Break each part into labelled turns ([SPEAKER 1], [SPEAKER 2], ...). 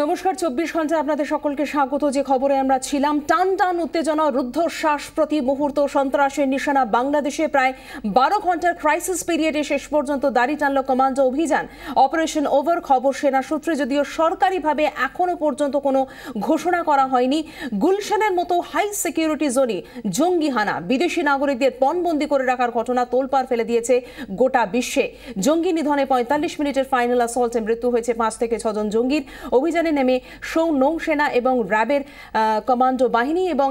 [SPEAKER 1] নমস্কার 24 ঘন্টা আপনাদের সকলকে স্বাগত। যে খবরে আমরা ছিলাম, টান টান উত্তেজনা, রুদ্ধশ্বাস প্রতি মুহূর্ত, সন্ত্রাসের নিশানা বাংলাদেশে। প্রায় 12 ঘন্টার ক্রাইসিস পিরিয়ডে শেষ পর্যন্ত দাড়ি টানল কমান্ডো অভিযান। Operation over. খবর সেনা সূত্রে, যদিও সরকারিভাবে এখনো পর্যন্ত কোনো ঘোষণা করা হয়নি। গুলশানের মতো হাই সিকিউরিটি জোনে জঙ্গি হানা, বিদেশি নাগরিকদের পণবন্দি করে রাখার ঘটনা তোলপাড় ফেলে দিয়েছে গোটা বিশ্বে। জঙ্গি নিধনে 45 মিনিটের ফাইনাল অ্যাসল্টে মৃত্যু হয়েছে 5 থেকে 6 জন জঙ্গির। অভিযানে নেমে নৌসেনা এবং র্যাবের কমান্ডো বাহিনী এবং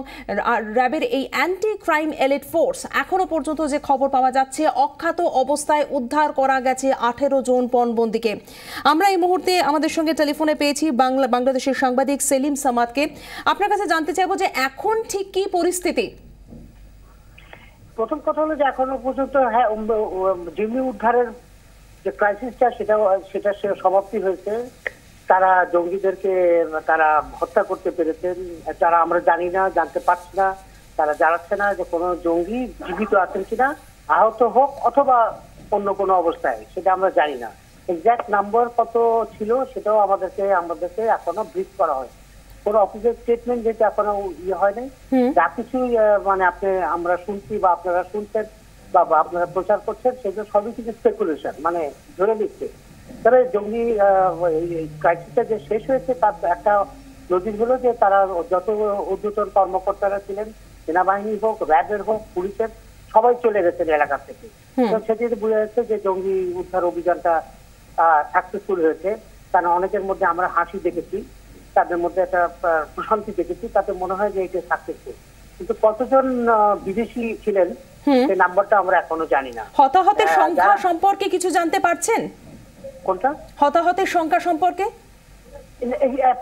[SPEAKER 1] র্যাবের এই অ্যান্টি ক্রাইম এলিট ফোর্স। এখনো পর্যন্ত যে খবর পাওয়া যাচ্ছে, অখ্যাত অবস্থায় উদ্ধার করা গেছে 18 জন পণবন্দীকে। আমরা এই মুহূর্তে আমাদের সঙ্গে টেলিফোনে পেয়েছি বাংলাদেশের সাংবাদিক সেলিম সামাদকে। আপনার কাছে জানতে চাইবো যে এখন ঠিক কি পরিস্থিতি?
[SPEAKER 2] প্রথম কথা হলো যে এখনো পর্যন্ত জিম্মি উদ্ধারের যে ক্রাইসিসটা সেটা সমাপ্তি হয়েছে। তারা জঙ্গিদেরকে তারা হত্যা করতে পেরেছেন। তারা আমরা জানি না, জানতে পারছি না, তারা জানাচ্ছে না যে কোনো জঙ্গি জীবিত আছেন কিনা, আহত হোক অথবা অন্য কোনো অবস্থায়, সেটা আমরা জানি না। এক্সাক্ট নাম্বার কত ছিল সেটাও আমাদেরকে এখনো ব্রিফ করা হয়। কোনো অফিসিয়াল স্টেটমেন্ট যেটা এখনো হয়নি। যা কিছু মানে আমরা শুনছি বা আপনারা শুনছেন বা আপনারা প্রচার করছেন, সেগুলো সবই কিছু স্পেকুলেশন, মানে ধরে নিচ্ছে। তবে জঙ্গি ক্রাইসিসটা যে শেষ হয়েছে তার একটা নজির হলো যে তারা যত ঊর্ধ্বতন কর্মকর্তারা ছিলেন, সেনাবাহিনী হোক, র্যাবের হোক, পুলিশের, সবাই চলে গেছেন এলাকা থেকে। তো সেটিতে বোঝা যাচ্ছে যে জঙ্গি উদ্ধার অভিযানটা সাকসেসফুল হয়েছে। কারণ অনেকের মধ্যে আমরা হাসি দেখেছি, তাদের মধ্যে একটা প্রশান্তি দেখেছি, তাতে মনে হয় যে এটা সাকসেসফুল। কিন্তু কতজন বিদেশি ছিলেন সেই নাম্বারটা আমরা এখনো জানি না।
[SPEAKER 1] হতাহতের সংখ্যা সম্পর্কে কিছু জানতে পারছেন?
[SPEAKER 2] কোনটা?
[SPEAKER 1] হতাহতের সংখ্যা সম্পর্কে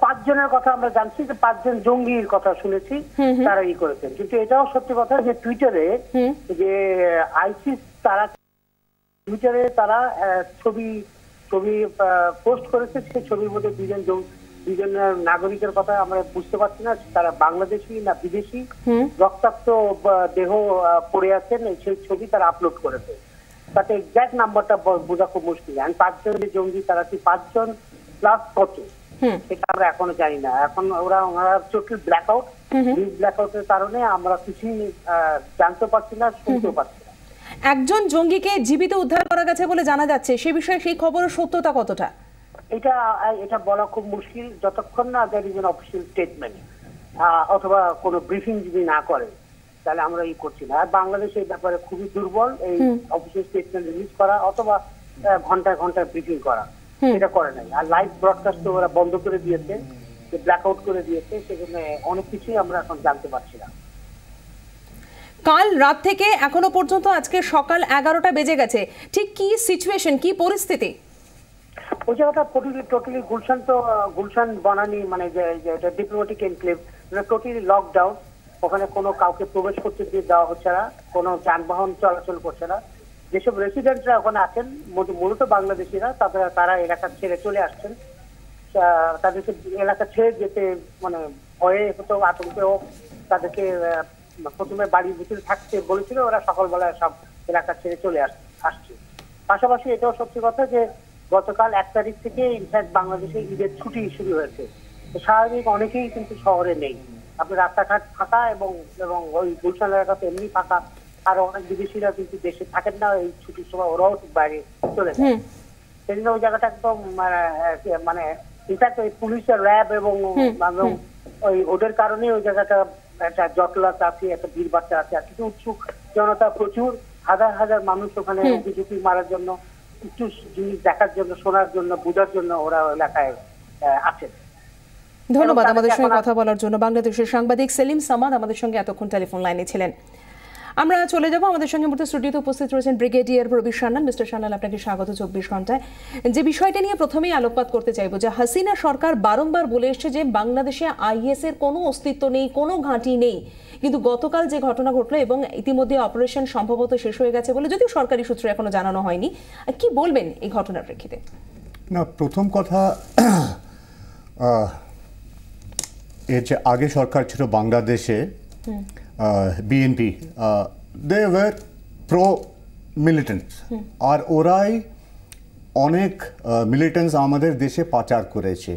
[SPEAKER 2] 5 জনের কথা আমরা জানছি, যে 5 জন জঙ্গির কথা শুনেছি তারা করেছেন। কিন্তু এটাও সত্যি কথা যে টুইটারে যে আইসিস তারা টুইটারে তারা ছবি পোস্ট করেছে। সেই ছবির মধ্যে দুজন নাগরিকের কথা আমরা বুঝতে পারছি না তারা বাংলাদেশি না বিদেশি। রক্তাক্ত দেহ পড়ে আছেন, সেই ছবি তারা আপলোড করেছে। তাতে এক্সাক্ট নাম্বারটা বোঝা খুব মুশকিল। 5 জন জঙ্গি, তারা কি 5 জন প্লাস কত সেটা আমরা এখনো জানি না। এখন ওনারা টোটাল ব্ল্যাকআউট, ব্ল্যাকআউটের কারণে আমরা কিছুই জানতে পারছি না, শুনতে পারছি না।
[SPEAKER 1] একজন জঙ্গিকে জীবিত উদ্ধার করা গেছে বলে জানা যাচ্ছে, সে বিষয়ে সেই খবরের সত্যতা কতটা?
[SPEAKER 2] এটা বলা খুব মুশকিল যতক্ষণ না there is an official statement অথবা কোনো ব্রিফিং যদি না করে, তাহলে আমরা করছি না। আর বাংলাদেশ এই ব্যাপারে খুবই দুর্বল, এই অফিসিয়াল স্টেটমেন্ট রিলিজ করা অথবা ঘন্টায় ঘন্টায় ব্রিফিং করা, এটা করে নাই। আর লাইভ ব্রডকাস্ট তো ওরা বন্ধ করে দিয়েছে, ব্ল্যাকআউট করে দিয়েছে, সেজন্য অনেক কিছুই আমরা এখন জানতে পারছি না।
[SPEAKER 1] কাল রাত থেকে এখনো পর্যন্ত আজকে সকাল 11টা বেজে গেছে, ঠিক কি সিচুয়েশন, কি পরিস্থিতি?
[SPEAKER 2] ওই জায়গাটা টোটালি গুলশান বনানী, মানে যে এটা ডিপ্লোম্যাটিক এনক্লেভ, টোটালি লকডাউন। ওখানে কোনো কাউকে প্রবেশ করতে দেওয়া হচ্ছে না, কোনো যানবাহন চলাচল করছে না। যেসব রেসিডেন্টরা ওখানে আছেন মূলত বাংলাদেশিরা, তারা এলাকা ছেড়ে চলে আসছেন। তাদেরকে এলাকা ছেড়ে যেতে মানে ভয়ে হতো, আতঙ্কে হোক, তাদেরকে প্রথমে বাড়ির ভিতরে থাকতে বলেছিল, ওরা সকালবেলায় সব এলাকা ছেড়ে চলে আসছে। পাশাপাশি এটাও সত্যি কথা যে গতকাল 1 তারিখ থেকে ইনফ্যাক্ট বাংলাদেশে ঈদের ছুটি শুরু হয়েছে। স্বাভাবিক অনেকেই কিন্তু শহরে নেই, আপনার রাস্তাঘাট ফাঁকা এবং ওই গুলশান এলাকাতে এমনি ফাঁকা। আর অনেক বিদেশিরা কিন্তু দেশে থাকেন না, এই ছুটির সময় ওরাও বাইরে চলে যায়। সেই জন্য ওই জায়গাটা একদম মানে ইনফ্যাক্ট ওই পুলিশের র্যাব এবং ওই ওদের কারণে ওই জায়গাটা একটা জটলাতে আছে, একটা ভিড় বাড়তে আছে। আর কিছু উৎসুক জনতা প্রচুর, হাজার হাজার মানুষ ওখানে ঝুঁকি মারার জন্য, একটু জিনিস দেখার জন্য, শোনার জন্য, বোঝার জন্য ওরা এলাকায় আছেন।
[SPEAKER 1] ধন্যবাদ আমাদের সঙ্গে কথা বলার জন্য। বাংলাদেশের সাংবাদিক সেলিম সামাদ আমাদের সঙ্গে এতক্ষণ টেলিফোন লাইনে ছিলেন। আমরা চলে যাব, আমাদের সঙ্গে মুহূর্তে স্টুডিওতে উপস্থিত রয়েছেন ব্রিগেডিয়ার প্রবীর সান্যাল। মিস্টার সান্যাল, আপনাকে স্বাগত 24 ঘন্টায়। যে বিষয়টা নিয়ে প্রথমেই আলোকপাত করতে চাইব, যে হাসিনা সরকার বারংবার বলে এসছে যে বাংলাদেশে আইএস এর কোনো অস্তিত্ব নেই, কোনো ঘাঁটি নেই। কিন্তু গতকাল যে ঘটনা ঘটলো এবং ইতিমধ্যে অপারেশন সম্ভবত শেষ হয়ে গেছে বলে যদিও সরকারি সূত্রে এখনো জানানো হয়নি, কি বলবেন এই ঘটনার প্রেক্ষিতে?
[SPEAKER 3] না, প্রথম কথা, এর যে আগে সরকার ছিল বাংলাদেশে, BNP, they were pro militants, আর ওরাই অনেক মিলিটেন্টস আমাদের দেশে পাচার করেছে।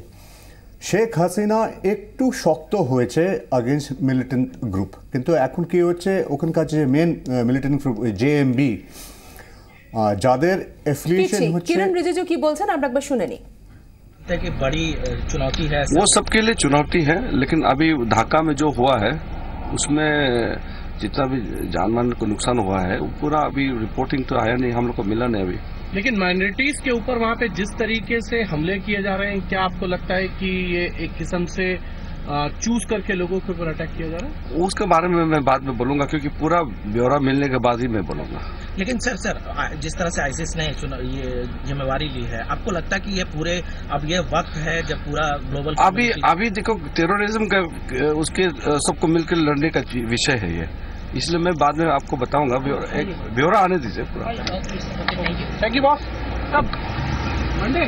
[SPEAKER 3] শেখ হাসিনা একটু শক্ত হয়েছে अगेंस्ट মিলিটেন্ট গ্রুপ, কিন্তু এখন কি হচ্ছে ওখানকার যে মেন মিলিটেন্ট গ্রুপ জেএমবি যাদের এফিলিয়েশন হচ্ছে।
[SPEAKER 1] কিরণ রিজিজু কি বলছেন আমরা একবার শুনে নিই।
[SPEAKER 4] कि बड़ी चुनौती है
[SPEAKER 5] वो सबके लिए चुनौती है, लेकिन अभी ढाका में जो हुआ है उसमें जितना भी जान मान को नुकसान हुआ है वो पूरा अभी रिपोर्टिंग तो आया नहीं, हम लोग को मिला नहीं अभी।
[SPEAKER 6] लेकिन माइनॉरिटीज के ऊपर वहाँ पे जिस तरीके से हमले किए जा रहे हैं, क्या आपको लगता है कि ये एक किस्म से चूज करके लोगों के ऊपर अटैक किया जा रहा है?
[SPEAKER 5] उसके बारे में मैं बाद में बोलूंगा, क्योंकि पूरा ब्यौरा मिलने के बाद ही मैं बोलूंगा।
[SPEAKER 4] लेकिन सर जिस तरह से आईसिस ने ये जिम्मेवारी ली है, आपको लगता है कि ये पूरे अब ये वक्त है जब पूरा ग्लोबल
[SPEAKER 5] अभी देखो टेररिज्म का उसके सबको मिलकर लड़ने का विषय है ये, इसलिए मैं बाद में आपको बताऊंगा। ब्यौरा आने दीजिए पूरा।
[SPEAKER 6] Thank you boss. कब मंडे